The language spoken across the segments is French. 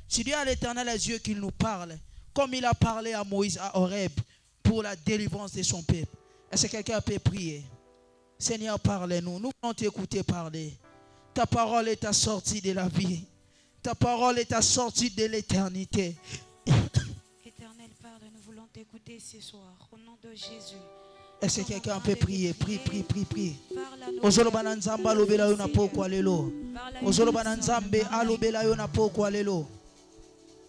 Tu dis à l'Éternel les yeux qu'il nous parle, comme il a parlé à Moïse à Horeb pour la délivrance de son peuple. Est-ce que quelqu'un peut prier? Seigneur, parle-nous. Nous voulons t'écouter parler. Ta parole est assortie de la vie. Ta parole est assortie de l'éternité. Éternel, parle, nous voulons t'écouter ce soir. Au nom de Jésus. Est-ce que quelqu'un peut prier? Prie. Parle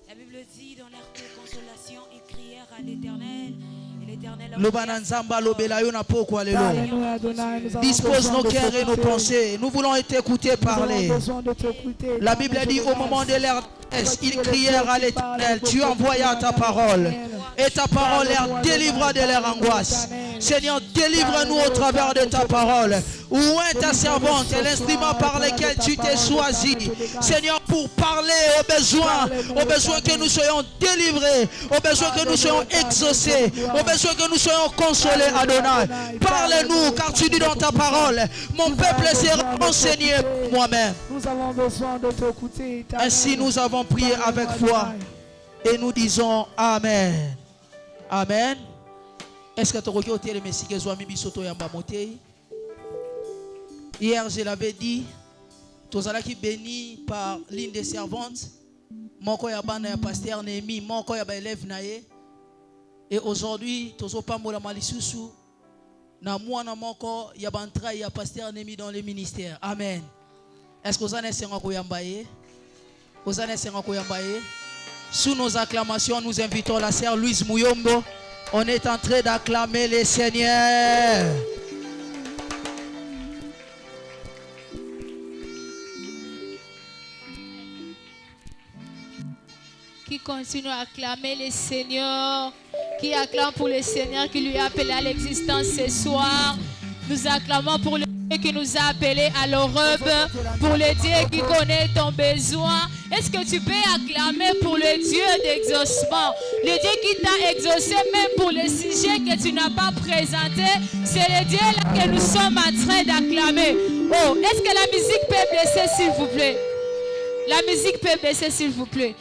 La Bible dit dans l'air de consolation, ils crièrent à l'Éternel. Dispose nos cœurs et nos pensées. Nous voulons t'écouter parler. La Bible dit au moment de leur détresse, ils crièrent à l'Éternel. Tu envoyas ta parole. Et ta parole leur délivra de leur angoisse. Seigneur, délivre-nous au travers de ta parole. Où est ta servante, l'instrument par lequel tu t'es choisi, Seigneur, pour parler aux besoins que nous soyons délivrés, aux besoins que nous soyons exaucés, aux besoins que nous soyons consolés, Adonai. Parle-nous, car tu dis dans ta parole, mon peuple sera enseigné moi-même. Nous avons besoin de t'écouter. Ainsi nous avons prié avec foi et nous disons Amen. Amen. Est-ce que tu as regardé le Messie que Zoami Bisoto Yamba Motei? Hier, je l'avais dit, tous allez qui bénis par l'une des servantes, mon koyaba na pasteur Némi, mon koyaba élève naé. Et aujourd'hui, tous au pas mola malisusu, na moi na mon ko yaba entra ya pasteur Némi dans le ministère. Amen. Est-ce que vous en êtes en koyambaye? Vous en êtes en koyambaye? Sous nos acclamations, nous invitons la sœur Louise Mouyombo. On est en train d'acclamer le Seigneur. Qui continue à acclamer le Seigneur, qui acclame pour le Seigneur qui lui a appelé à l'existence ce soir. Nous acclamons pour le Dieu qui nous a appelés à l'Europe, pour le Dieu qui connaît ton besoin. Est-ce que tu peux acclamer pour le Dieu d'exaucement, le Dieu qui t'a exaucé même pour le sujet que tu n'as pas présenté? C'est le Dieu là que nous sommes en train d'acclamer. Oh, est-ce que la musique peut baisser s'il vous plaît? La musique peut baisser s'il vous plaît.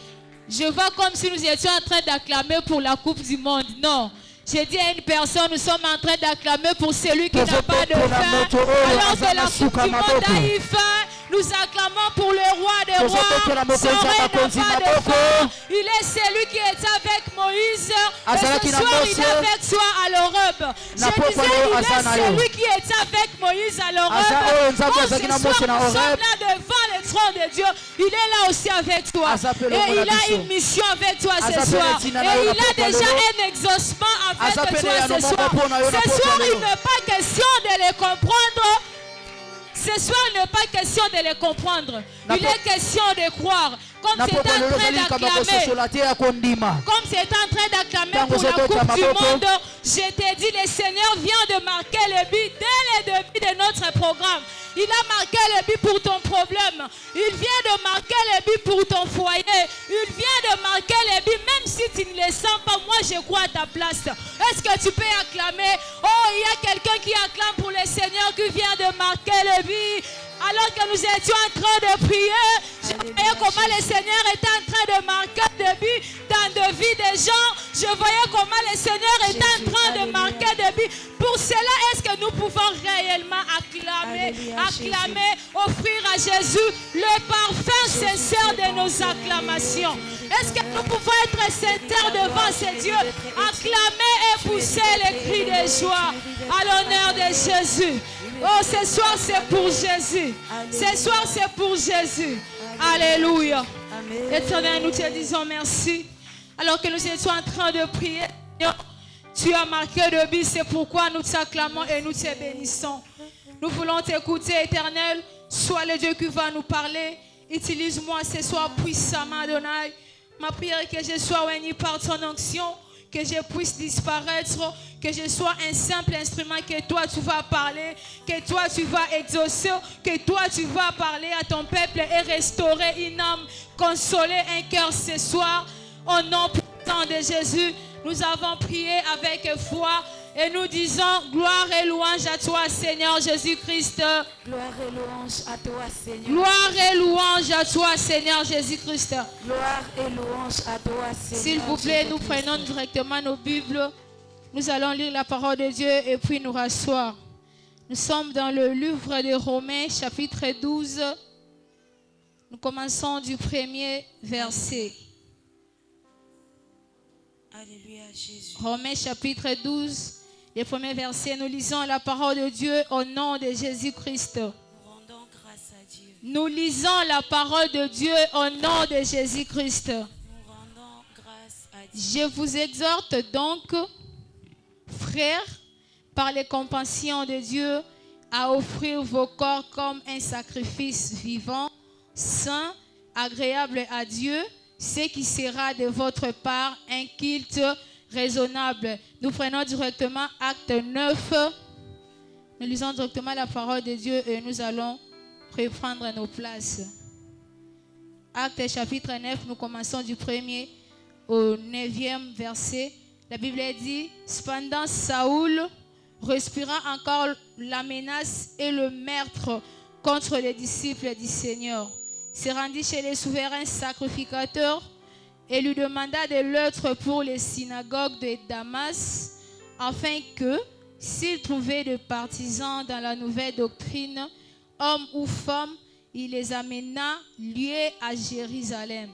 Je vois comme si nous étions en train d'acclamer pour la Coupe du Monde. Non. J'ai dit à une personne, nous sommes en train d'acclamer pour celui qui n'a pas de fin. Alors que la Coupe du Monde a eu fin, nous acclamons pour le roi des rois. Son règne n'a pas de fin. Il est celui qui est avec Moïse. Et ce soir, il est avec toi à l'Europe. Je disais, il est celui qui est avec Moïse à l'Europe. Oh, ce soir, nous sommes là devant le trône de Dieu. Il est là aussi avec toi. Et il a une mission avec toi ce soir. Et il a déjà un exaucement avec toi ce soir. Ce soir, il n'est pas question de les comprendre. Ce soir, il n'est pas question de les comprendre. Il est question de croire. Comme c'est en train d'acclamer. Comme c'est en train d'acclamer pour la Coupe du Monde, je t'ai dit, le Seigneur vient de marquer le but dès le début de notre programme. Il a marqué le but pour ton problème. Il vient de marquer le but pour ton foyer. Il vient de marquer le but, même si tu ne le sens pas. Moi, je crois à ta place. Est-ce que tu peux acclamer? Oh, il y a quelqu'un qui acclame pour le Seigneur qui vient de marquer le but. Alors que nous étions en train de prier, je voyais comment le Seigneur était en train de marquer des buts dans des vies des gens. Je voyais comment le Seigneur était en train de marquer des buts. Pour cela, est-ce que nous pouvons réellement acclamer, offrir à Jésus le parfum sincère de nos acclamations? Est-ce que nous pouvons être sincères devant ce Dieu, acclamer et pousser les cris de joie à l'honneur de Jésus? Oh, ce soir c'est pour Jésus. Ce soir c'est pour Jésus. Alléluia. Éternel, nous te disons merci. Alors que nous étions en train de prier, tu as marqué le but, c'est pourquoi nous t'acclamons et nous te bénissons. Nous voulons t'écouter, Éternel. Sois le Dieu qui va nous parler. Utilise-moi ce soir puissamment, Adonai. Ma prière est que je sois béni par ton onction, que je puisse disparaître, que je sois un simple instrument, que toi tu vas parler, que toi tu vas exaucer, que toi tu vas parler à ton peuple et restaurer une âme, consoler un cœur ce soir. Au nom puissant de Jésus, nous avons prié avec foi Et nous disons gloire et louange à toi, Seigneur Jésus-Christ. Gloire et louange à toi, Seigneur. Gloire et louange à toi, Seigneur Jésus-Christ. Gloire et louange à toi, Seigneur. S'il vous plaît, nous prenons directement nos Bibles. Nous allons lire la parole de Dieu et puis nous rasseoir. Nous sommes dans le livre de Romains, chapitre 12. Nous commençons du premier verset. Alléluia, Jésus. Romains, chapitre 12. Le premier verset, nous lisons la parole de Dieu au nom de Jésus-Christ. Nous rendons grâce à Dieu. Nous lisons la parole de Dieu au nom de Jésus-Christ. Nous rendons grâce à Dieu. Je vous exhorte donc, frères, par les compassions de Dieu, à offrir vos corps comme un sacrifice vivant, saint, agréable à Dieu, ce qui sera de votre part un culte raisonnable. Nous prenons directement acte 9. Nous lisons directement la parole de Dieu et nous allons reprendre nos places. Acte chapitre 9, nous commençons du 1er au 9e verset. La Bible dit, cependant Saoul, respirant encore la menace et le meurtre contre les disciples du Seigneur, se rendit chez les souverains sacrificateurs et lui demanda de l'être pour les synagogues de Damas, afin que, s'il trouvait des partisans dans la nouvelle doctrine, hommes ou femmes, il les amena liés à Jérusalem.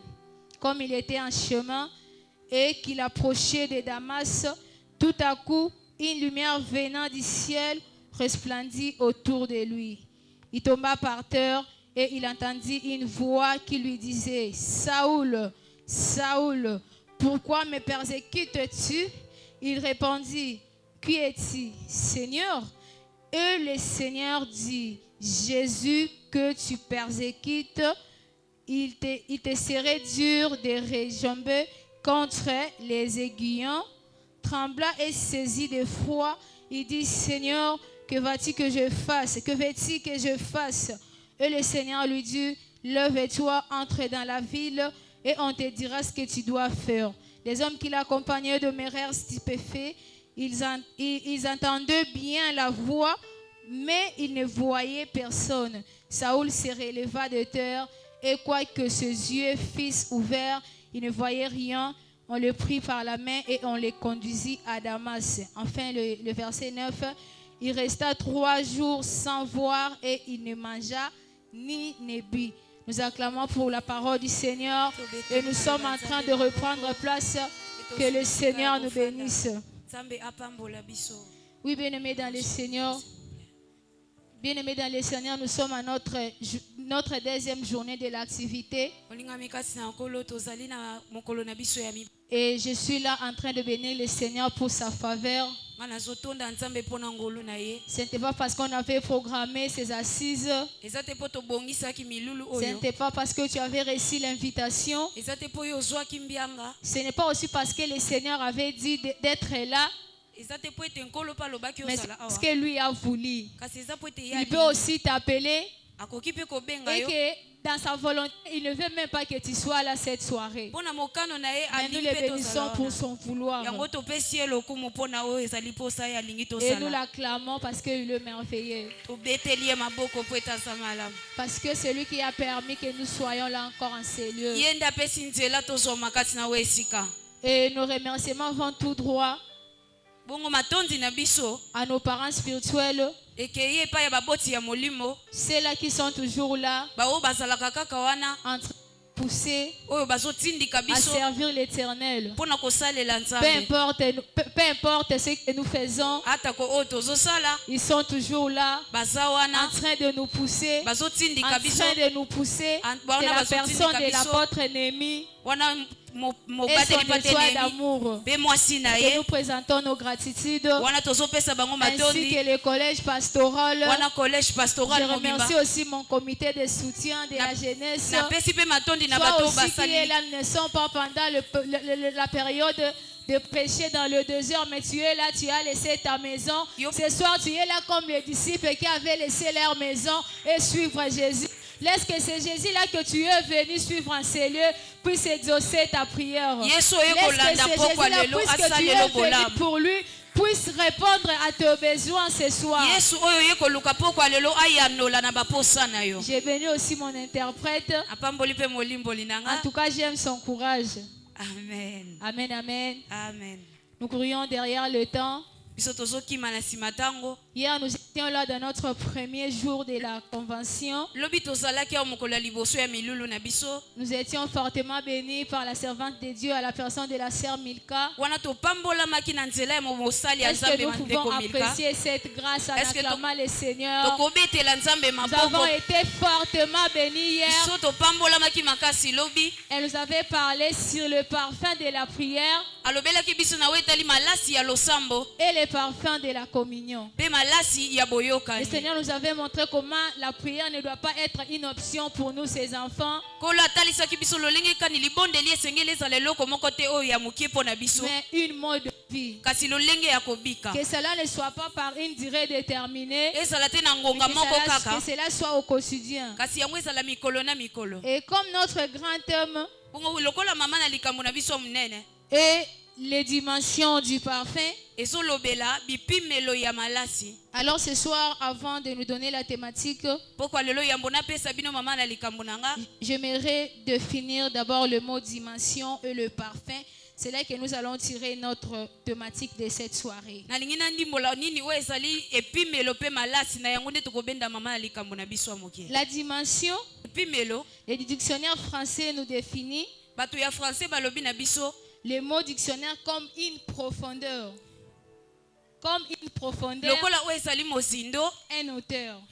Comme il était en chemin et qu'il approchait de Damas, tout à coup, une lumière venant du ciel resplendit autour de lui. Il tomba par terre et il entendit une voix qui lui disait, « Saoul, Saoul, pourquoi me persécutes-tu » Il répondit, « Qui es-tu, Seigneur ?» Et le Seigneur dit, « Jésus que tu persécutes, il te serait dur de rejamber contre les aiguillons. » Trembla et saisi de foi, il dit, « Seigneur, que vas-tu que je fasse? Que veux-tu que je fasse ?» Et le Seigneur lui dit, « Lève-toi, entre dans la ville, et on te dira ce que tu dois faire. » Les hommes qui l'accompagnaient demeurèrent stupéfaits. Ils entendaient bien la voix, mais ils ne voyaient personne. Saoul se releva de terre, et quoique ses yeux fussent ouverts, il ne voyait rien. On le prit par la main et on le conduisit à Damas. Enfin, le verset 9, il resta 3 jours sans voir et il ne mangea ni ne but. Nous acclamons pour la parole du Seigneur et nous sommes en train de reprendre place. Que le Seigneur nous bénisse. Oui, bien-aimés dans le Seigneur. Bien-aimés dans le Seigneur, nous sommes à notre deuxième journée de l'activité. Et je suis là en train de bénir le Seigneur pour sa faveur. Ce n'était pas parce qu'on avait programmé ces assises. Ce n'était pas parce que tu avais reçu l'invitation. Ce n'est pas aussi parce que le Seigneur avait dit d'être là. Mais ce que lui a voulu. Il peut aussi t'appeler. Et que dans sa volonté, il ne veut même pas que tu sois là cette soirée. Mais nous le bénissons pour son vouloir. Et nous l'acclamons parce qu'il est merveilleux. Parce que c'est lui qui a permis que nous soyons là encore en ces lieux. Et nos remerciements vont tout droit à nos parents spirituels, ceux-là qui sont toujours là, en train de pousser à servir l'Éternel. Peu importe ce que nous faisons, ils sont toujours là, en train de nous pousser, de la personne de l'apôtre ennemi. Et son étoile d'amour. Et nous présentons nos gratitudes ainsi que le collège pastoral. Je remercie aussi mon comité de soutien de la jeunesse. Toi aussi qui est là, ne sont pas pendant la période de prêcher dans le désert, mais tu es là, tu as laissé ta maison. Ce soir, tu es là comme les disciples qui avaient laissé leur maison et suivre Jésus. Laisse que c'est Jésus-là que tu es venu suivre en ces lieux puisse exaucer ta prière. Laisse que c'est Jésus-là, puisque tu es venu pour lui, puisse répondre à tes besoins ce soir. J'ai béni aussi mon interprète. En tout cas, j'aime son courage. Amen. Amen, amen. Amen. Nous courions derrière le temps. Hier, nous étions là dans notre premier jour de la convention. Nous étions fortement bénis par la servante de Dieu à la personne de la sœur Milka. Est-ce que nous pouvons apprécier cette grâce en acclamant le Seigneur? Nous avons été fortement bénis hier. Elle nous avait parlé sur le parfum de la prière et le parfum de la communion. Le Seigneur nous avait montré comment la prière ne doit pas être une option pour nous, ses enfants, mais une mode de vie. Que cela ne soit pas par une durée déterminée, que cela soit au quotidien. Et comme notre grand thème et les dimensions du parfum, alors ce soir, avant de nous donner la thématique, j'aimerais définir d'abord le mot dimension et le parfum. C'est là que nous allons tirer notre thématique de cette soirée. La dimension, le dictionnaire français nous définit le mot dictionnaire comme une profondeur. Comme une profondeur, un hauteur.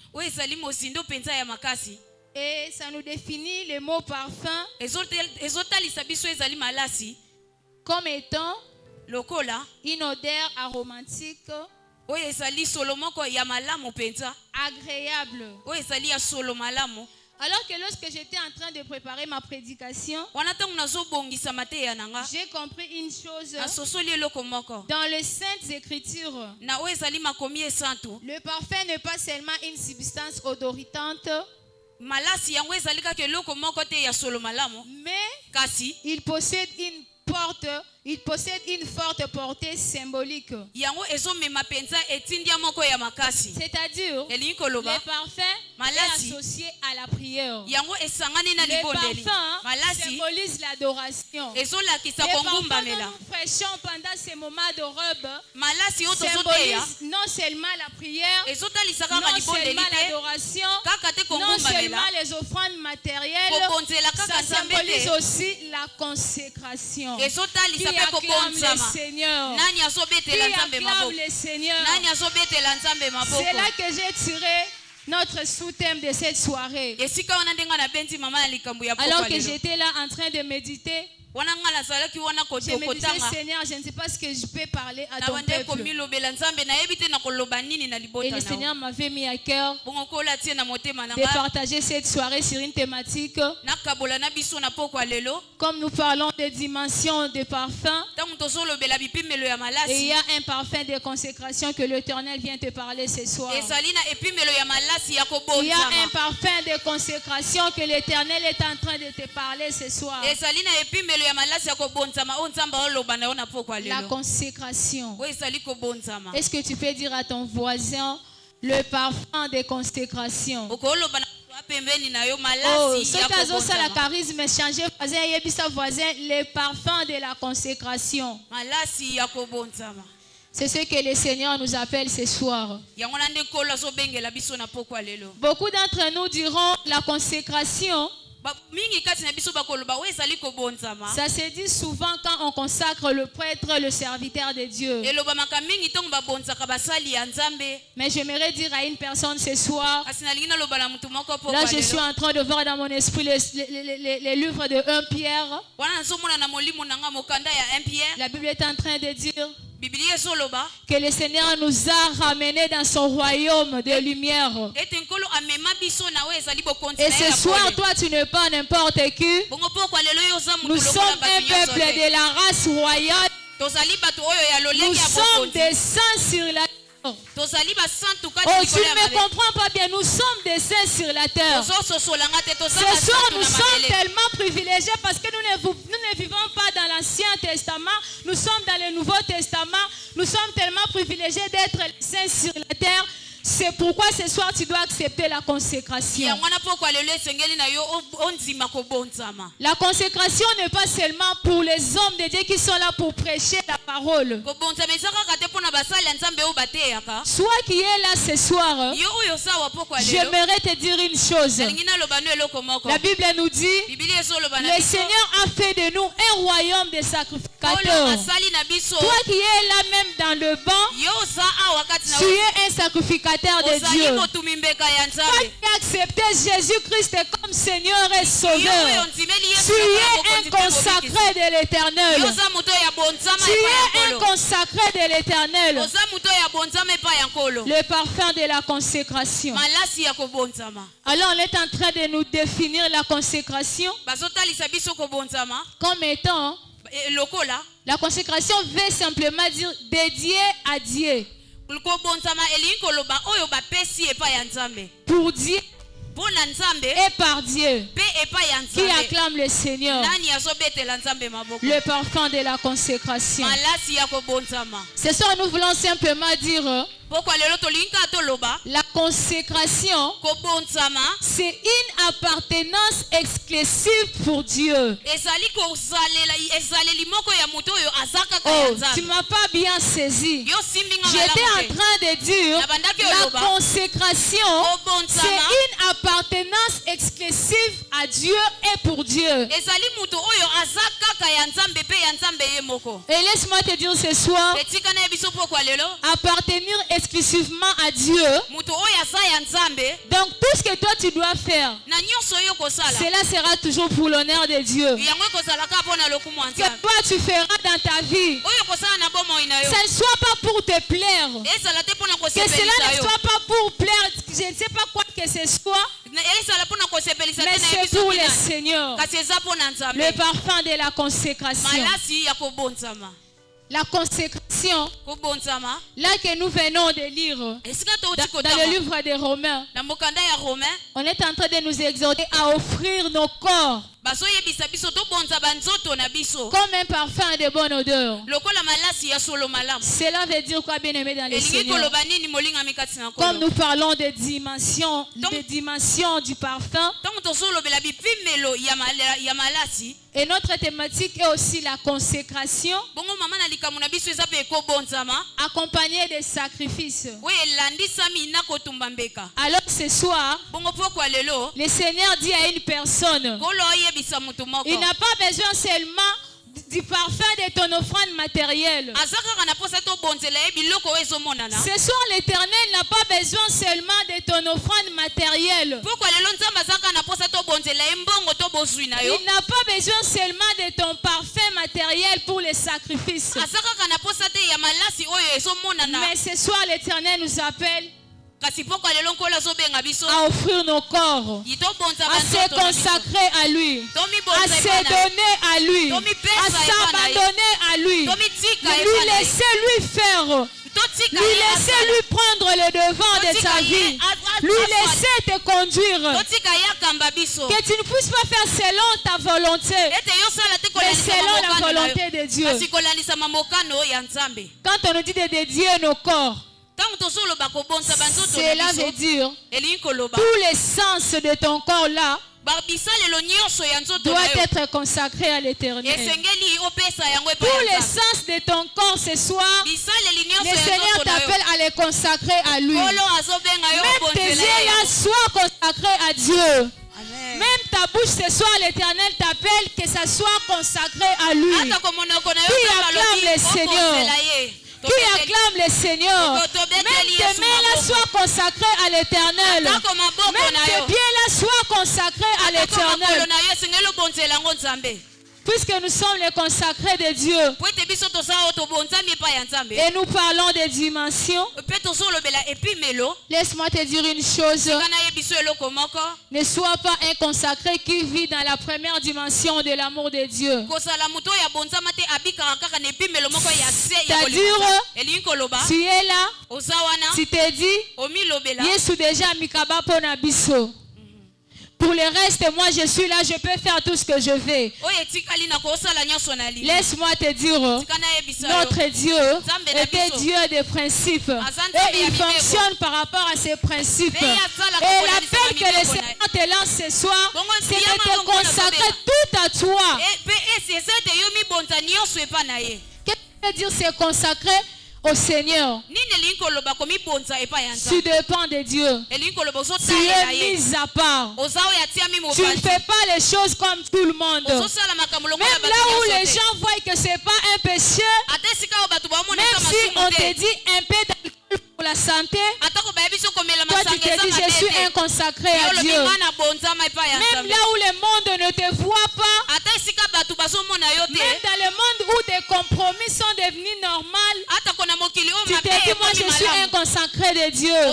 Et ça nous définit le mot parfum comme étant une odeur aromatique, agréable. Alors que lorsque j'étais en train de préparer ma prédication, j'ai compris une chose. Dans les Saintes Écritures, le parfum n'est pas seulement une substance odoritante, mais il possède une forte portée symbolique. C'est-à-dire, le parfum est associé à la prière. Le parfum symbolise l'adoration. Le parfum que nous prêchons pendant ces moments de robe symbolise non seulement la prière, non seulement l'adoration, non seulement les offrandes matérielles, ça symbolise aussi la consécration. Qui acclame le Seigneur. Qui acclame le Seigneur. C'est là que j'ai tiré notre sous-thème de cette soirée. Alors que j'étais là en train de méditer, je me disais, Seigneur, je ne sais pas ce que je peux parler à ton peuple. Et le Seigneur m'avait mis à cœur de partager cette soirée sur une thématique. Comme nous parlons des dimensions de parfum, et il y a un parfum de consécration que l'Éternel vient te parler ce soir. Il y a un parfum de consécration que l'Éternel est en train de te parler ce soir. La consécration. Est-ce que tu peux dire à ton voisin le parfum de consécration? Oh, ce cas ça la charisme changer voisin le parfum de la consécration. C'est ce que le Seigneur nous appelle ce soir. Beaucoup d'entre nous diront la consécration. Ça se dit souvent quand on consacre le prêtre, le serviteur de Dieu. Mais j'aimerais dire à une personne ce soir, là je suis en train de voir dans mon esprit les livres de 1 Pierre. La Bible est en train de dire que le Seigneur nous a ramenés dans son royaume de lumière. Et ce soir, toi, tu n'es pas n'importe qui. Nous sommes un peuple de la race royale. Nous sommes des saints sur la Oh, tu ne me comprends pas bien. Nous sommes des saints sur la terre. Ce soir, nous sommes tellement privilégiés parce que nous ne vivons pas dans l'Ancien Testament. Nous sommes dans le Nouveau Testament. Nous sommes tellement privilégiés d'être les saints sur la terre. C'est pourquoi ce soir tu dois accepter la consécration. La consécration n'est pas seulement pour les hommes de Dieu qui sont là pour prêcher la parole. Toi qui es là ce soir, j'aimerais te dire une chose. La Bible nous dit, le Seigneur a fait de nous un royaume de sacrificateurs. Toi qui es là même dans le banc, tu es un sacrificateur de Dieu. Toi qui as accepté Jésus-Christ comme Seigneur et Sauveur, tu es un consacré de l'Éternel. Tu es un consacré de l'Éternel. Le parfum de la consécration. Alors on est en train de nous définir la consécration comme étant, la consécration veut simplement dire dédié à Dieu. Pour Dieu et par Dieu. Qui acclame le Seigneur. Le parfum de la consécration. Ce soir nous voulons simplement dire la consécration, c'est une appartenance exclusive pour Dieu. Oh, tu ne m'as pas bien saisi. J'étais en train de dire la consécration, c'est une appartenance exclusive à Dieu et pour Dieu. Et laisse-moi te dire ce soir, appartenir exclusivement à Dieu. Donc tout ce que toi tu dois faire, cela sera toujours pour l'honneur de Dieu. Ce que toi tu feras dans ta vie, ça ne soit pas pour te plaire, que cela ne soit pas pour plaire, je ne sais pas quoi que ce soit, mais c'est pour le Seigneur. Le parfum de la consécration. La consécration, là que nous venons de lire dans le livre des Romains, on est en train de nous exhorter à offrir nos corps comme un parfum de bonne odeur. Cela veut dire quoi, bien-aimé dans le Seigneur? Comme nous parlons des dimensions du parfum, et notre thématique est aussi la consécration, accompagnée des sacrifices. Alors ce soir, le Seigneur dit à une personne, il n'a pas besoin seulement du parfum de ton offrande matérielle. Ce soir, l'Éternel n'a pas besoin seulement de ton offrande matérielle. Il n'a pas besoin seulement de ton parfum matériel pour les sacrifices. Mais ce soir, l'Éternel nous appelle à offrir nos corps, à se consacrer à lui, à se donner à lui, à s'abandonner à lui, lui laisser lui faire, lui laisser lui prendre le devant de ta vie, lui laisser te conduire, que tu ne puisses pas faire selon ta volonté, mais selon la volonté de Dieu. Quand on nous dit de dédier nos corps, cela veut dire tout l'essence de ton corps là doit être consacré à l'Éternel. Tout l'essence de ton corps ce soir, le Seigneur t'appelle à le consacrer à lui. Même tes yeux là soient consacrés à Dieu. Même ta bouche ce soir, l'Éternel t'appelle que ça soit consacré à lui. Qui acclame le Seigneur? Qui acclame le Seigneur? Même tes mains là soient consacrées à l'Éternel. Même tes pieds là soient consacrés à l'Éternel. Puisque nous sommes les consacrés de Dieu et nous parlons des dimensions, laisse-moi te dire une chose. Ne sois pas un consacré qui vit dans la première dimension de l'amour de Dieu. C'est-à-dire, tu es là, tu te dis, Yesu déjà mikaba pona biso. Pour le reste, moi je suis là, je peux faire tout ce que je veux. Laisse-moi te dire, notre Dieu était Dieu des principes. Et il fonctionne par rapport à ces principes. Et l'appel que le Seigneur te lance ce soir, c'est de te consacrer tout à toi. Qu'est-ce que veut dire se consacrer au Seigneur? Tu dépends de Dieu. Tu es mis à part. Tu ne fais pas les choses comme tout le monde. Même là où les gens voient que ce n'est pas un péché, même si on te dit un peu d'alcool pour la santé, toi tu te dis je suis un consacré à Dieu. Même là où le monde ne te voit pas, même dans le monde où des compromis sont devenus normaux, tu te dis moi je suis un consacré de Dieu. Je ne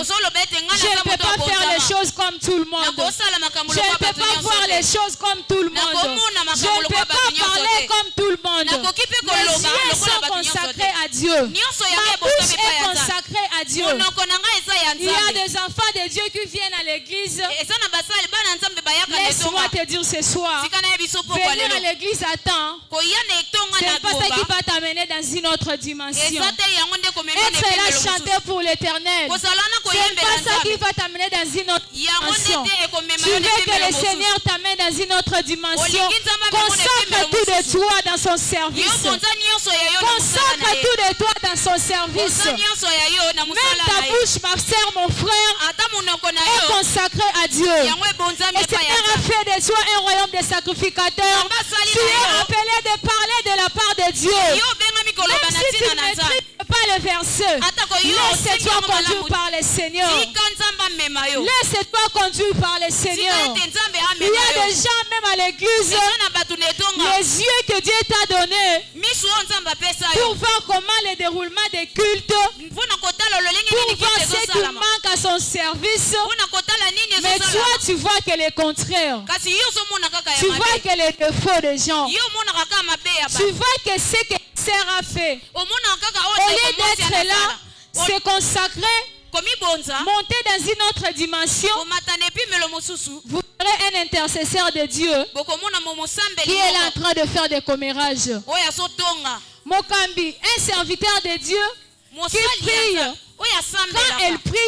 peux pas faire les choses comme tout le monde. Je ne peux pas voir les choses comme tout le monde. Je ne peux pas parler comme tout le monde. Mes yeux sont consacrés à Dieu. Ma bouche est consacrée à Dieu. Il y a des enfants de Dieu qui viennent à l'église. Laisse-moi te dire ce soir, venir à l'église à temps, c'est pas ça qui va t'amener dans une autre dimension. Être là chanter pour l'éternel, c'est pas ça qui va t'amener dans une autre dimension. Tu veux que le Seigneur t'amène dans une autre dimension. Consacre tout de toi dans son service. Consacre tout de toi dans son service. Même ta bouche, ma sœur, mon frère, est consacrée à Dieu. Et le Seigneur a fait de toi un royaume de sacrificateurs. Tu es appelé de parler de la part de Dieu. Même si tu ne maîtrises pas le verset, laisse-toi conduire par le Seigneur. Laisse-toi conduire par le Seigneur. Il y a des gens même à l'église, les yeux que Dieu t'a donnés pour voir comment le déroulement des cultes, pour voir ce qui manque à son service. Mais toi tu vois que le contraire. Tu vois que les défauts des gens. Tu vois que ce que Seigneur a fait, au lieu d'être là, se consacrer, monter dans une autre dimension, vous serez un intercesseur de Dieu qui est là en train de faire des commérages. Mokambi, un serviteur de Dieu qui prie.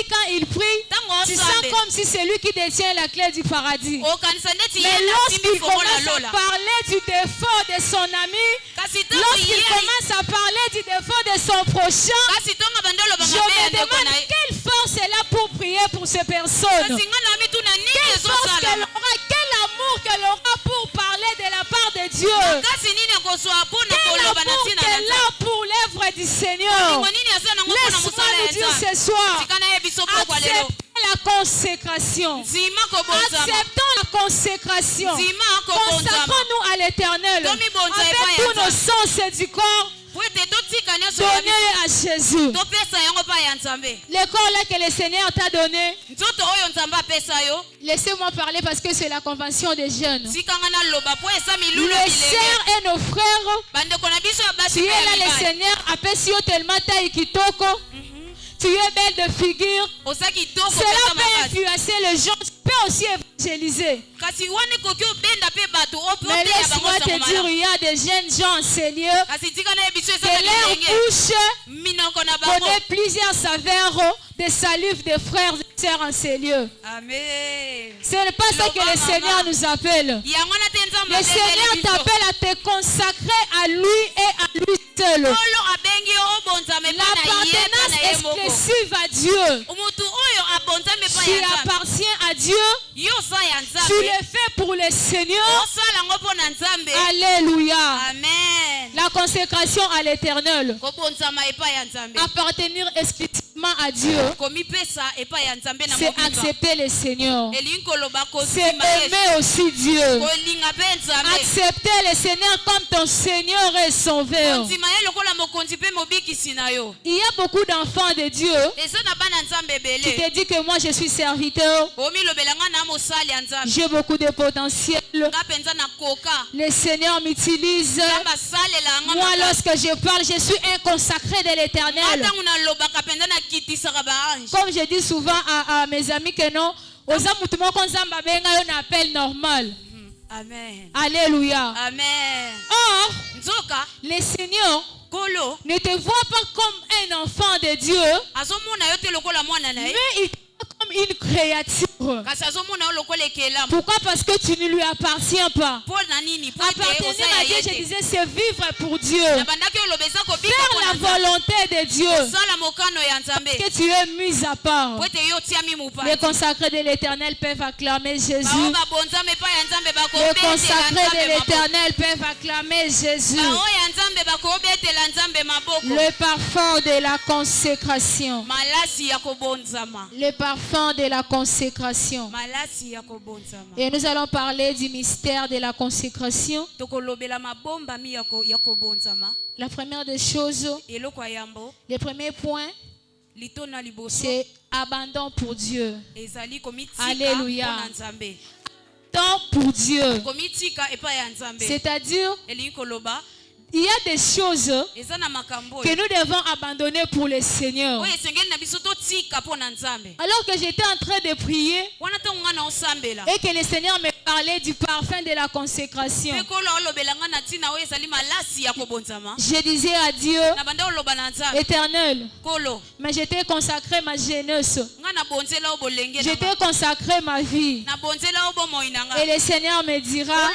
Quand il prie, tu sens comme si c'est lui qui détient la clé du paradis. Mais lorsqu'il commence à parler du défaut de son ami, lorsqu'il commence à parler du défaut de son prochain, je me demande quelle force elle a pour prier pour ces personnes. Quelle force qu'elle aura, quel amour qu'elle aura pour parler de la part de Dieu. Quel amour qu'elle a pour l'œuvre du Seigneur. Laisse-moi nous dire ce soir, acceptons la consécration. Acceptons la consécration. Consacrons-nous à l'Éternel avec tous nos sens du corps. Donnez à Jésus. L'école que le Seigneur t'a donné. Laissez-moi parler parce que c'est la convention des jeunes. Les sœurs et nos frères, tu es là, le Seigneur appelle si tellement taille kitoko. Tu es belle de figure. Cela peut influencer les gens. Tu peux aussi évangéliser. Mais laisse-moi te dire, il y a des jeunes gens en ces lieux que leur bouche connaît plusieurs saveurs des salives des frères et sœurs en ces lieux. Amen. Ce n'est pas ça que le Seigneur nous appelle. Le Seigneur t'appelle à te consacrer à lui et à lui seul. L'appartenance exclusive à Dieu. Tu appartiens à Dieu. Tu le fais pour le Seigneur. Alléluia. Amen. La consécration à l'Éternel. Appartenir exclusivement à Dieu, c'est accepter le Seigneur. C'est aimer aussi Dieu. Accepter le Seigneur comme ton Seigneur et Sauveur. Il y a beaucoup d'enfants de Dieu qui te disent que moi je suis serviteur. J'ai beaucoup de potentiel. Le Seigneur m'utilise. Moi lorsque je parle, je suis un consacré de l'Éternel. Comme je dis souvent à mes amis que non, on appelle normal. Amen. Alléluia. Amen. Or, le Seigneur ne te voit pas comme un enfant de Dieu, mais il te voit comme une créature. Pourquoi? Parce que tu ne lui appartiens pas. Appartenir à Dieu, je disais, c'est vivre pour Dieu. Faire la volonté de Dieu. Que tu es mis à part. Les consacrés de l'Éternel peuvent acclamer Jésus. Les consacrés de l'Éternel peuvent acclamer Jésus. Le parfum de la consécration. Le parfum de la consécration. Et nous allons parler du mystère de la consécration. La première des choses, le premier point, c'est abandon pour Dieu. Alléluia. Temps pour Dieu. C'est-à-dire, il y a des choses que nous devons abandonner pour le Seigneur. Alors que j'étais en train de prier et que le Seigneur me parlait du parfum de la consécration, je disais à Dieu, Éternel, mais j'étais consacré ma jeunesse, j'étais consacré ma vie, et le Seigneur me dira,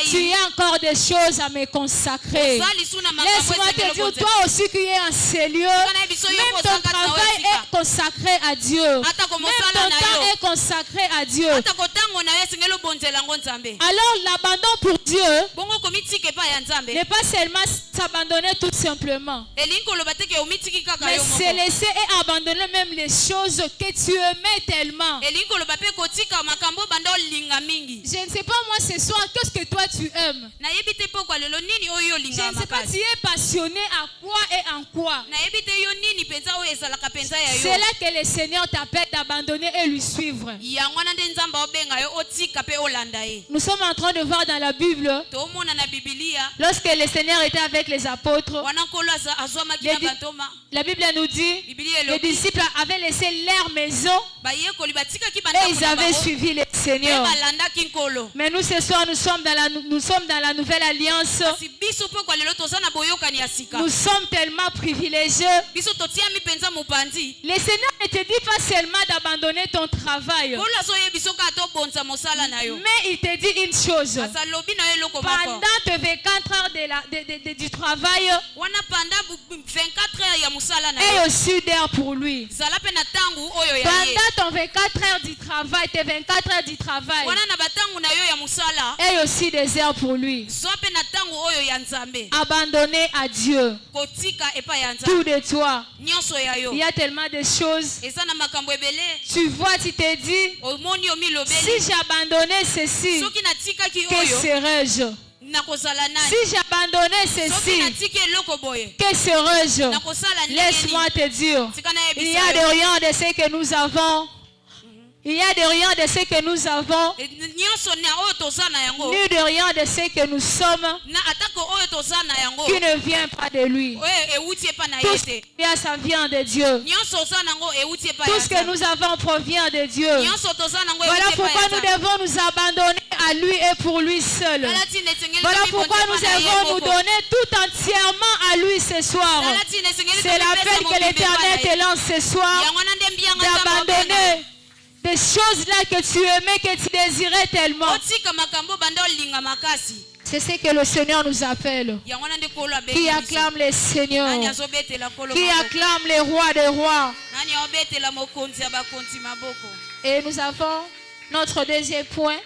tu as encore des choses à me consacrer. Laisse-moi te dire, toi aussi qui es en ces lieux, même ton travail est consacré à Dieu. Même ton temps est consacré à Dieu. Alors l'abandon pour Dieu n'est pas seulement s'abandonner tout simplement, mais se laisser et abandonner même les choses que tu aimais tellement. Je ne sais pas moi ce soir, qu'est-ce que toi tu aimes? Je ne sais pas si tu es passionné à quoi et en quoi. C'est là que le Seigneur t'appelle d'abandonner et lui suivre. Nous sommes en train de voir dans la Bible, lorsque le Seigneur était avec les apôtres, la Bible nous dit, les disciples avaient laissé leur maison et ils avaient suivi le Seigneur. Mais nous ce soir, nous sommes dans la nouvelle alliance. Nous sommes tellement privilégiés. Le Seigneur ne te dit pas seulement d'abandonner ton travail, mais il te dit une chose. Pendant tes 24 heures du travail, et aussi d'heures pour lui. Pendant ton 24 heures du travail, tes 24 heures du travail, et aussi des heures pour lui. Abandonner à Dieu tout de toi. Il y a tellement de choses. Tu vois, tu te dis, si j'abandonnais ceci, que serais-je? Si j'abandonnais ceci, que serais-je? Laisse-moi te dire, il y a de rien de ce que nous avons. Il y a de rien de ce que nous avons, ni de rien de ce que nous sommes, qui ne vient pas de lui. Tout ce qui vient, ça vient de Dieu. Tout ce que nous avons provient de Dieu. Voilà pourquoi nous devons nous abandonner à lui et pour lui seul. Voilà pourquoi nous devons nous donner tout entièrement à lui ce soir. C'est l'appel que l'Éternel te lance ce soir, d'abandonner des choses là que tu aimais, que tu désirais tellement. C'est ce que le Seigneur nous appelle. Qui acclame les seigneurs, qui acclame les rois des rois. Et nous avons notre deuxième point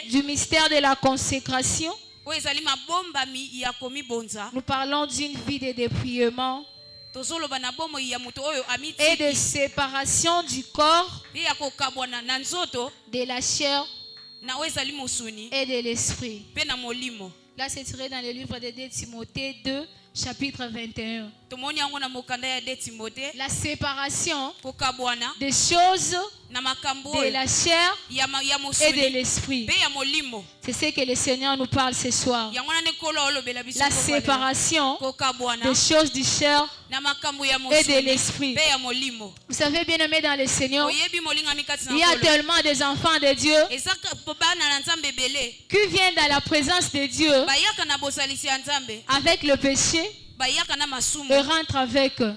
du mystère de la consécration. Nous parlons d'une vie de dépouillement. et de séparation du corps, de la chair et de l'esprit. Là, c'est tiré dans le livre de 2 Timothée 2, chapitre 21. La séparation des choses de la chair et de l'esprit. C'est ce que le Seigneur nous parle ce soir. La séparation des choses du chair et de l'esprit. Vous savez, bien aimé dans le Seigneur, il y a tellement des enfants de Dieu qui viennent dans la présence de Dieu avec le péché et rentrent avec eux.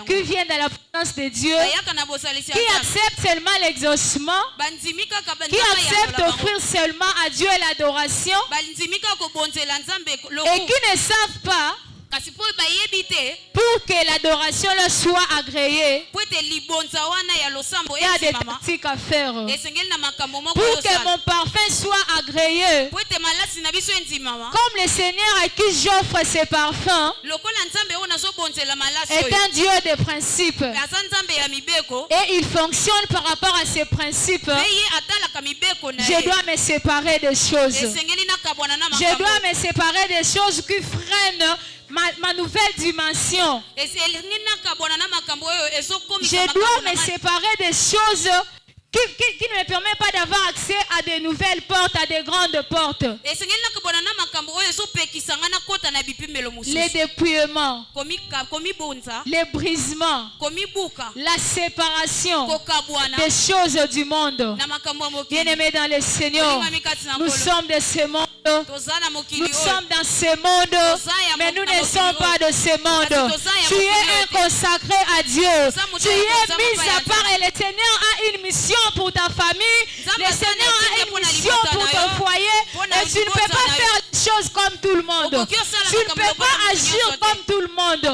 Qui viennent dans la présence de Dieu, qui acceptent seulement l'exaucement, qui acceptent d'offrir seulement à Dieu l'adoration et qui ne savent pas pour que l'adoration leur soit agréée. Il y a des tactiques à faire pour que mon parfum soit agréé. Comme le Seigneur à qui j'offre ces parfums est un Dieu de principes et il fonctionne par rapport à ces principes, je dois me séparer des choses. Je dois me séparer des choses qui freinent ma nouvelle dimension. Je dois me séparer des choses qui ne me permettent pas d'avoir accès à de nouvelles portes, à de grandes portes. Les dépouillements, les brisements, la séparation des choses du monde. Bien-aimés dans le Seigneur, nous sommes de ce monde. Nous sommes dans ce monde, mais nous ne sommes pas de ce monde. Tu es un consacré à Dieu. Tu es mis à part et le Seigneur a une mission pour ta famille. Le Seigneur a une mission pour ton foyer. Et tu ne peux pas faire les choses comme tout le monde. Tu ne peux pas agir comme tout le monde. Tu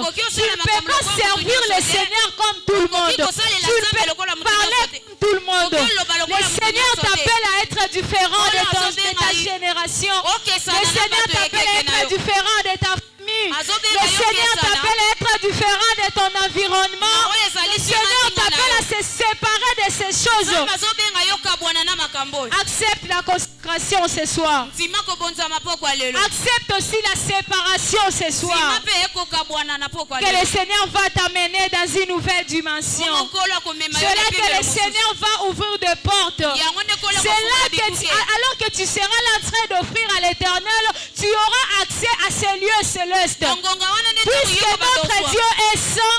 ne peux pas servir le Seigneur comme tout le monde. Tu ne peux pas parler comme tout le monde. Le Seigneur t'appelle à être différent de ta génération. Le Seigneur t'appelle à être différent de ta famille. Le Seigneur t'appelle à être différent de ton environnement. Le Seigneur t'appelle à se séparer de ces choses. Accepte la consécration ce soir. Accepte aussi la séparation ce soir. Que le Seigneur va t'amener dans une nouvelle dimension. C'est là que le Seigneur va ouvrir des portes. C'est là que alors que tu seras là en train d'offrir à l'Éternel, tu auras accès à ces lieux célestes. Puisque notre Dieu est saint,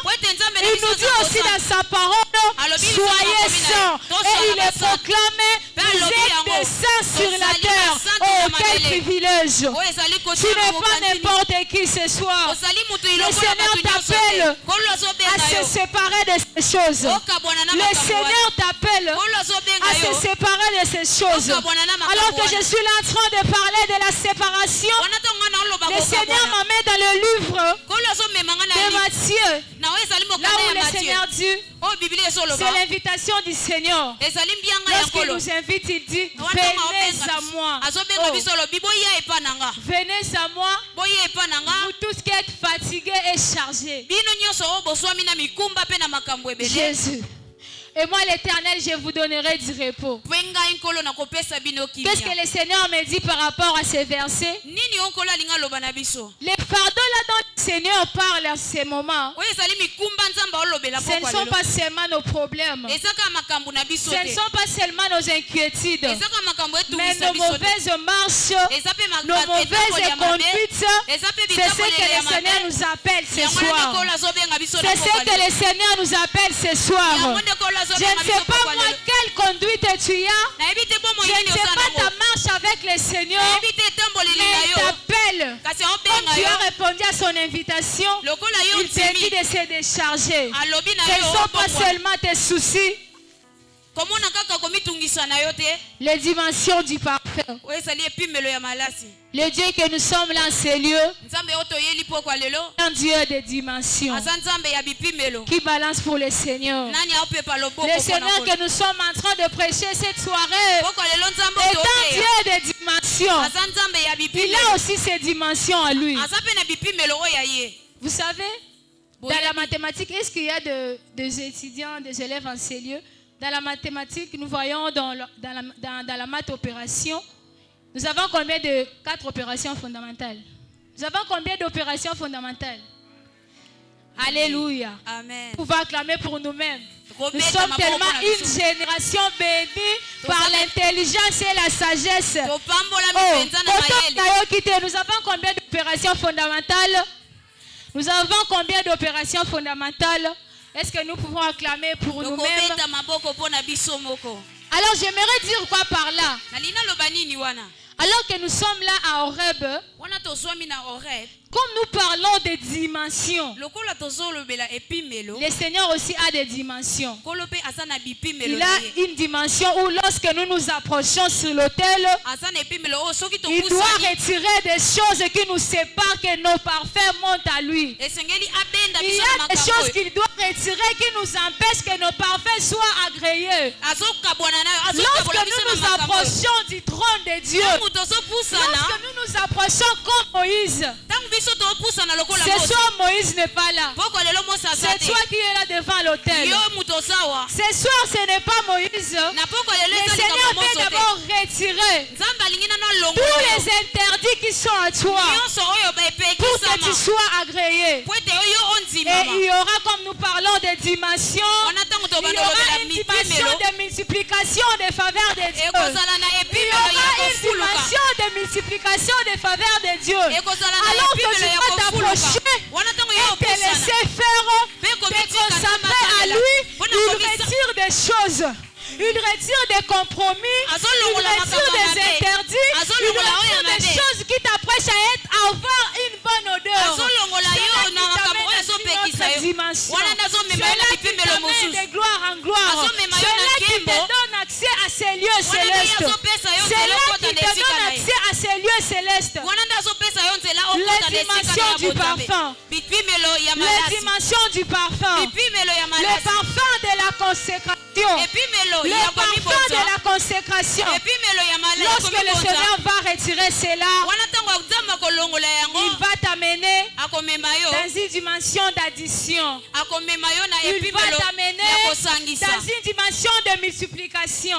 il nous dit aussi dans sa parole, soyez saints. Et il est proclamé, vous êtes des saints sur la terre. Oh, quel privilège. Tu n'es pas n'importe qui ce soir. Le Seigneur t'appelle à se séparer de ces choses. Le Seigneur t'appelle à se séparer de ces choses. Alors que je suis là en train de parler de la séparation, le Seigneur m'amène dans le livre de Matthieu, là où le Seigneur dit, c'est l'invitation du Seigneur. Lorsqu'il nous invite, il dit, venez à moi. Venez à moi, vous tous qui êtes fatigués et chargés. Jésus. Et moi, l'Éternel, je vous donnerai du repos. Qu'est-ce que le Seigneur me dit par rapport à ces versets? Les fardeaux là dont le Seigneur parle à ces moments, ce ne sont pas seulement nos problèmes. Ce ne sont pas seulement nos inquiétudes. Mais nos mauvaises marches, nos mauvaises conduites, c'est ce que le Seigneur nous appelle ce soir. C'est ce que le Seigneur nous appelle ce soir. Je ne sais pas moi quelle conduite tu as. Je ne sais pas ta marche avec le Seigneur. Mais il t'appelle. Comme tu as répondu à son invitation, il te dit de se décharger. Ce ne sont pas seulement tes soucis. Les dimensions du parfait. Le Dieu que nous sommes là en ces lieux, un Dieu de dimensions qui balance pour le Seigneur. Le Seigneur que nous sommes en train de prêcher cette soirée est un Dieu de dimensions. Il a aussi ses dimensions à lui. Vous savez, Dans la mathématique, est-ce qu'il y a des étudiants, des élèves en ces lieux? Dans la mathématique, nous voyons dans la maths opération, nous avons combien de 4 opérations fondamentales? Nous avons combien d'opérations fondamentales? Alléluia. Amen. Nous pouvons acclamer pour nous-mêmes. Nous sommes tellement une génération bénie par l'intelligence et la sagesse. Nous avons combien d'opérations fondamentales? Nous avons combien d'opérations fondamentales? Est-ce que nous pouvons acclamer pour nous-mêmes? Alors j'aimerais dire quoi par là? Alors que nous sommes là à Horeb, comme nous parlons des dimensions, le Seigneur aussi a des dimensions. Il a une dimension où lorsque nous nous approchons sur l'autel, il doit retirer des choses qui nous séparent, que nos parfums montent à lui. Il y a des choses qu'il doit retirer qui nous empêchent que nos parfums soient agréés. Lorsque nous nous approchons du trône de Dieu, lorsque nous nous approchons comme Moïse, ce soir Moïse n'est pas là. C'est toi qui es là devant l'autel. Ce soir ce n'est pas Moïse. Le Seigneur veut d'abord retirer tous les interdits qui sont à toi pour que tu sois agréé. Et il y aura, comme nous parlons des dimensions, il y aura une dimension de multiplication des faveurs de Dieu. Il y aura une dimension de multiplication des faveurs de Dieu. Alors que tu vas t'approcher et te laisser faire, te consacrer à lui, il retire des choses. Il retire des compromis, il retire des interdits, il retire des choses qui t'approchent à avoir une bonne odeur. C'est là qui t'amène à notre dimension. C'est là qui t'amène de gloire en gloire. C'est là qui te donne accès à ces lieux célestes. C'est là qui te donne accès à ces lieux célestes. Les dimensions du parfum. Les dimensions du parfum. Le parfum de la consécration. Le parfum de la consécration. Lorsque le Seigneur va retirer cela, il va t'amener dans une dimension d'addition. Il va t'amener dans une dimension de multiplication.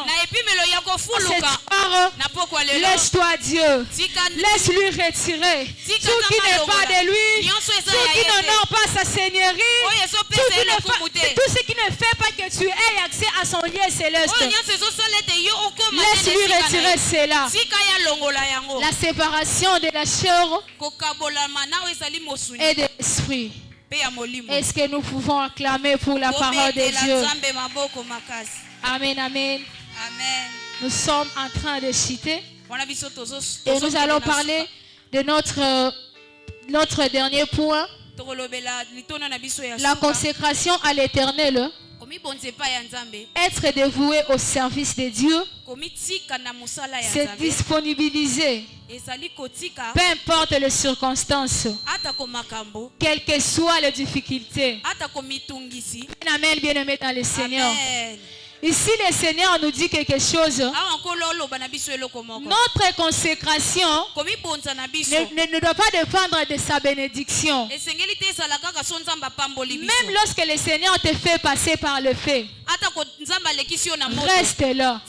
Laisse-toi Dieu. Laisse-lui retirer tout qui n'est pas de lui, tout qui n'honore pas sa seigneurie, tout ce qui ne fait pas que tu aies accès à son lieu céleste. Laisse-lui retirer cela. La séparation de la chair et de l'esprit. Est-ce que nous pouvons acclamer pour la parole de Dieu? Amen, amen. Nous sommes en train de citer et nous allons parler de notre dernier point, la consécration à l'Éternel. Être dévoué au service de Dieu, c'est disponibiliser, peu importe les circonstances, quelles que soient les difficultés. Amen, bien-aimé dans le Seigneur. Ici, le Seigneur nous dit quelque chose. Notre consécration ne doit pas dépendre de sa bénédiction. Même lorsque le Seigneur te fait passer par le feu, reste là.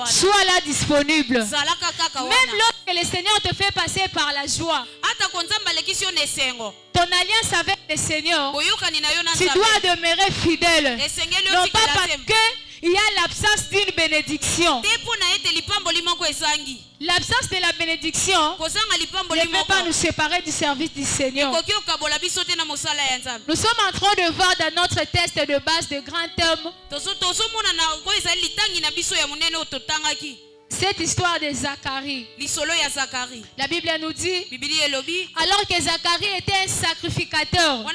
Sois là disponible. Même lorsque le Seigneur te fait passer par la joie, ton alliance avec le Seigneur, tu dois demeurer fidèle. Non pas parce que il y a l'absence d'une bénédiction. L'absence de la bénédiction ne peut pas nous séparer du service du Seigneur. Nous sommes en train de voir dans notre test de base de grands thèmes cette histoire de Zacharie. La Bible nous dit, alors que Zacharie était un sacrificateur,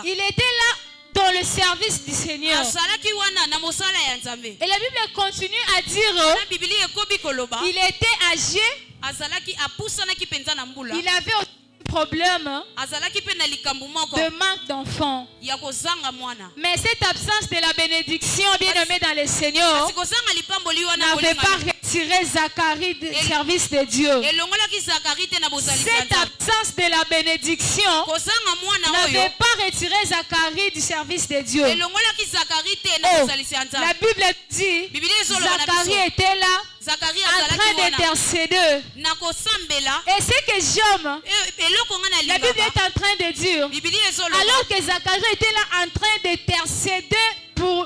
il était là dans le service du Seigneur. Et la Bible continue à dire, il était âgé, il avait un problème de manque d'enfants. Mais cette absence de la bénédiction, bien aimé dans le Seigneur, n'avait pas retiré Zacharie du service de Dieu. Cette absence de la bénédiction n'avait pas retiré Zacharie du service de Dieu. La Bible dit Zacharie était là en train d'intercéder. Et c'est que Job, la Bible est en train de dire, alors que Zacharie était là en train d'intercéder pour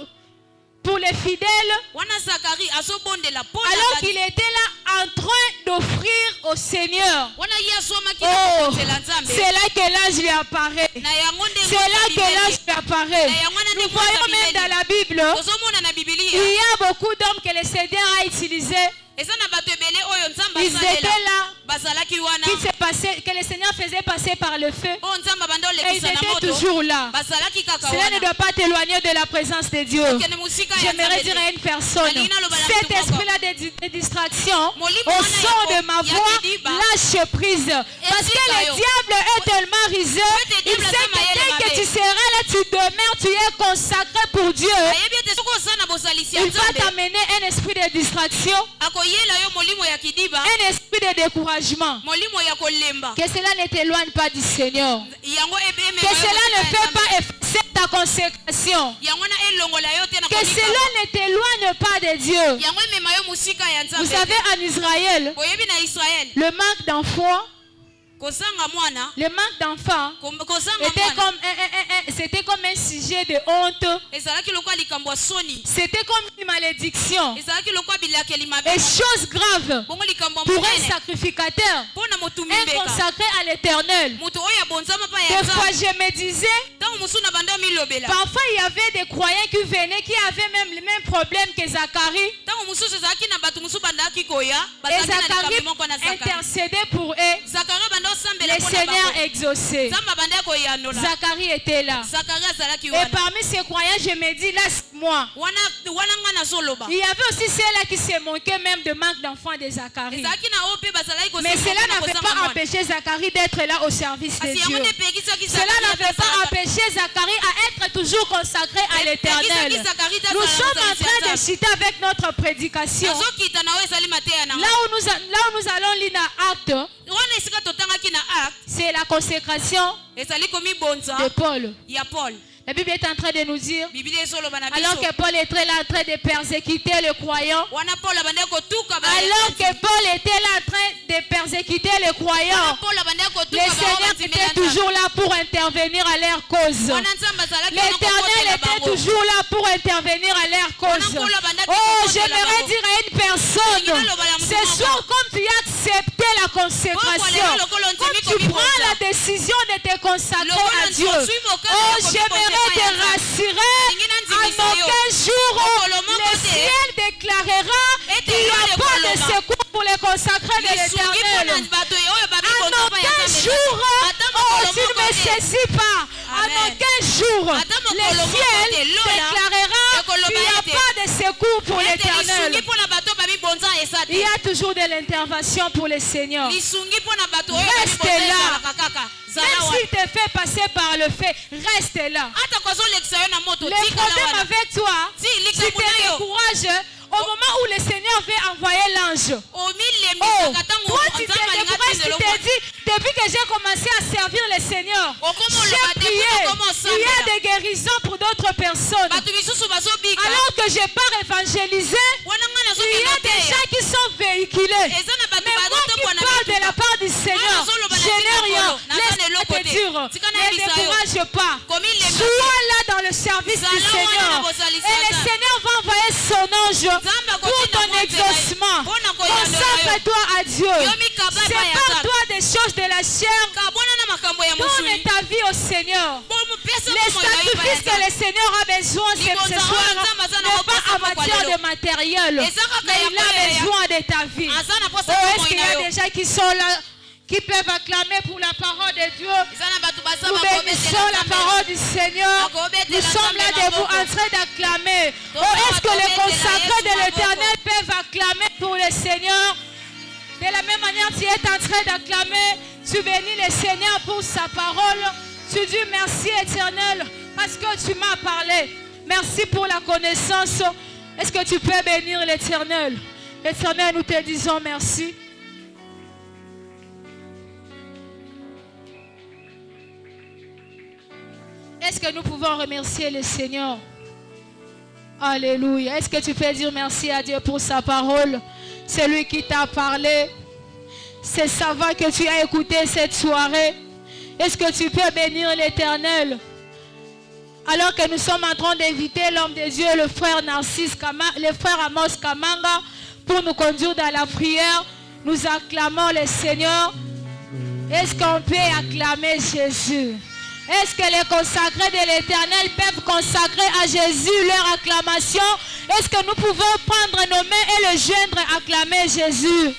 les fidèles, alors qu'il était là en train d'offrir au Seigneur. C'est là que l'ange lui apparaît. C'est là que l'ange lui apparaît. Nous voyons même dans la Bible, il y a beaucoup d'hommes que le Seigneur a utilisés. Ils étaient là, que le Seigneur faisait passer par le feu. Et ils étaient toujours là. Cela ne doit pas t'éloigner de la présence de Dieu. J'aimerais dire à une personne, cet esprit-là de distraction, au son de ma voix, lâche prise. Parce que le diable est tellement risé, il sait que dès que tu seras là, tu demeures, tu es consacré pour Dieu. Il va t'amener un esprit de distraction, un esprit de découragement. Que cela ne t'éloigne pas du Seigneur. Que cela ne fait pas effacer ta consécration. Que cela ne t'éloigne pas de Dieu. Vous savez, en Israël, le manque d'enfants, c'était comme un sujet de honte. C'était comme une malédiction. Et chose grave pour un sacrificateur, un consacré à l'Éternel. Des fois je me disais, parfois il y avait des croyants qui venaient qui avaient même le même problème que Zacharie. Et Zacharie intercédait pour eux. Le Seigneur exaucé. Zacharie était là. Et parmi ces croyants, je me dis, laisse-moi. Il y avait aussi ceux-là qui se moquaient même de manque d'enfants de Zacharie. Mais cela n'avait pas empêché Zacharie d'être là au service de Dieu. Cela n'avait pas empêché Zacharie à être toujours consacré à l'Éternel. Nous sommes en train de citer avec notre prédication. Là où nous allons lire dans Actes, c'est la consécration de Paul. La Bible est en train de nous dire, alors que Paul était là en train de persécuter les croyants, le Seigneur était toujours là pour intervenir à leur cause. L'Éternel était toujours là pour intervenir à leur cause. Oh, j'aimerais dire à une personne, ce soir, comme tu as accepté la consécration, comme tu prends la décision de te consacrer à Dieu, oh, j'aimerais te rassurer, en aucun jour le ciel déclarera qu'il n'y a pas de secours pour les consacrés de l'Éternel. En aucun jour, oh, tu ne me saisis pas, en aucun jour le ciel déclarera qu'il n'y a pas de secours pour l'Éternel. Il y a toujours de l'intervention pour le Seigneur. Reste là. Même s'il te fait passer par le feu, reste là. Le problème avec toi, si tu te décourages, au moment où le Seigneur veut envoyer l'ange, toi tu te décourages, tu te dis, depuis que j'ai commencé à servir le Seigneur, j'ai prié, il y a des guérisons pour d'autres personnes. Alors que je pars évangéliser, il y a des gens qui sont véhiculés. Mais moi qui parle de la part du Seigneur, je n'ai rien. Laisse-moi te dire, ne décourage pas. Sois là dans le service du Seigneur. Et le Seigneur va envoyer son ange pour ton exaucement. Consacre-toi à Dieu. Sépare-toi des choses de la chair. Donne ta vie au Seigneur. Les sacrifices que le Seigneur a besoin ce soir n'est pas en matière de matériel, mais il a besoin de ta vie. Oh, est-ce qu'il y a des gens qui sont là, qui peuvent acclamer pour la parole de Dieu? Nous bénissons la parole du Seigneur. Nous sommes là debout en train d'acclamer. Oh, est-ce que les consacrés de l'Éternel peuvent acclamer pour le Seigneur? De la même manière, tu es en train d'acclamer. Tu bénis le Seigneur pour sa parole. Tu dis merci Éternel parce que tu m'as parlé. Merci pour la connaissance. Est-ce que tu peux bénir l'Éternel? Éternel, nous te disons merci. Est-ce que nous pouvons remercier le Seigneur? Alléluia. Est-ce que tu peux dire merci à Dieu pour sa parole? C'est lui qui t'a parlé. C'est sa voix que tu as écouté cette soirée. Est-ce que tu peux bénir l'Éternel? Alors que nous sommes en train d'inviter l'homme de Dieu, le frère le frère Amos Kamanga, pour nous conduire dans la prière, nous acclamons le Seigneur. Est-ce qu'on peut acclamer Jésus? Est-ce que les consacrés de l'Éternel peuvent consacrer à Jésus leur acclamation? Est-ce que nous pouvons prendre nos mains et le joindre, acclamer Jésus?